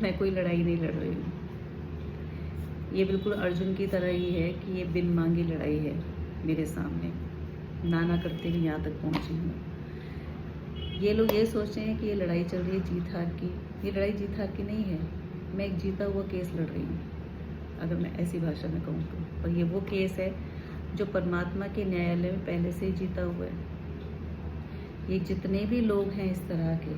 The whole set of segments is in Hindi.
मैं कोई लड़ाई नहीं लड़ रही हूँ। ये बिल्कुल अर्जुन की तरह ही है कि ये बिन मांगी लड़ाई है मेरे सामने। ना करते हुए यहाँ तक पहुँची हूँ। ये लोग ये सोच रहे हैं कि ये लड़ाई चल रही है जीत हार की। ये लड़ाई जीत हार की नहीं है। मैं एक जीता हुआ केस लड़ रही हूँ, अगर मैं ऐसी भाषा में कहूँ तो। और ये वो केस है जो परमात्मा के न्यायालय में पहले से ही जीता हुआ है। ये जितने भी लोग हैं इस तरह के,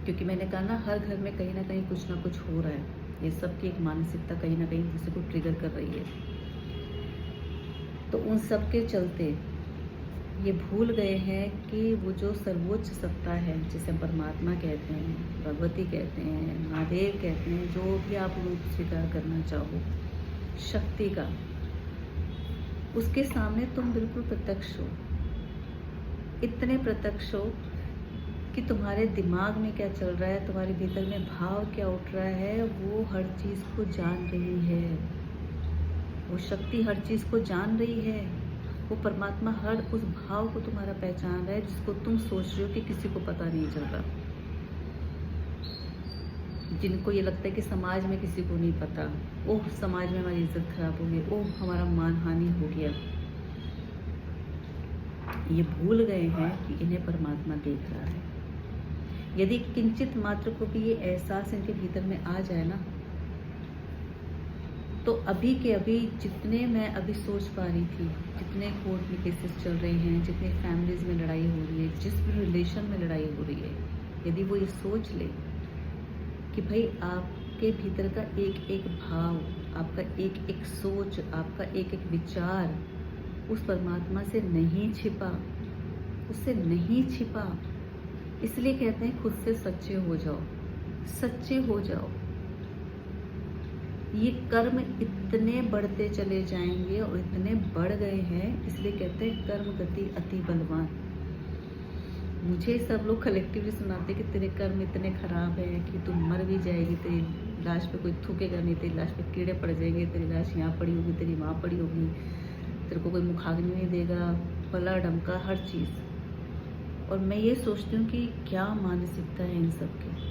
क्योंकि मैंने कहा ना, हर घर में कहीं ना कहीं कुछ ना कुछ हो रहा है। ये सबकी एक मानसिकता कहीं ना कहीं किसी को ट्रिगर कर रही है। तो उन सब के चलते ये भूल गए हैं कि वो जो सर्वोच्च सत्ता है, जिसे परमात्मा कहते हैं, भगवती कहते हैं, महादेव कहते हैं, जो भी आप रूप स्वीकार करना चाहो, शक्ति का, उसके सामने तुम बिल्कुल प्रत्यक्ष हो। इतने प्रत्यक्ष हो कि तुम्हारे दिमाग में क्या चल रहा है, तुम्हारे भीतर में भाव क्या उठ रहा है, वो हर चीज़ को जान रही है। वो शक्ति हर चीज़ को जान रही है। वो परमात्मा हर उस भाव को तुम्हारा पहचान रहा है जिसको तुम सोच रहे हो कि किसी को पता नहीं चल रहा। जिनको ये लगता है कि समाज में किसी को नहीं पता, ओह समाज में हमारी इज्जत खराब हो गई, ओह हमारा मान हानि हो गया। ये भूल गए हैं कि इन्हें परमात्मा देख रहा है। यदि किंचित मात्र को भी ये एहसास इनके भीतर में आ जाए ना, तो अभी के अभी जितने मैं अभी सोच पा रही थी, जितने कोर्ट में केसेस चल रहे हैं, जितनी फैमिलीज़ में लड़ाई हो रही है, जिस भी रिलेशन में लड़ाई हो रही है, यदि वो ये सोच ले कि भाई आपके भीतर का एक एक भाव, आपका एक एक सोच, आपका एक एक विचार उस परमात्मा से नहीं छिपा, उससे नहीं छिपा। इसलिए कहते हैं खुद से सच्चे हो जाओ, सच्चे हो जाओ। ये कर्म इतने बढ़ते चले जाएंगे और इतने बढ़ गए हैं, इसलिए कहते हैं कर्म गति अति बलवान। मुझे सब लोग कलेक्टिवली सुनाते कि तेरे कर्म इतने खराब है कि तू मर भी जाएगी, तेरी लाश पे कोई थूकेगा नहीं, तेरी लाश पे कीड़े पड़ जाएंगे, तेरी लाश यहाँ पड़ी होगी, तेरी वहाँ पड़ी होगी, तेरे को कोई मुखाग्नि नहीं देगा, फला ढमका हर चीज़। और मैं ये सोचती हूँ कि क्या मानसिकता है इन सब की।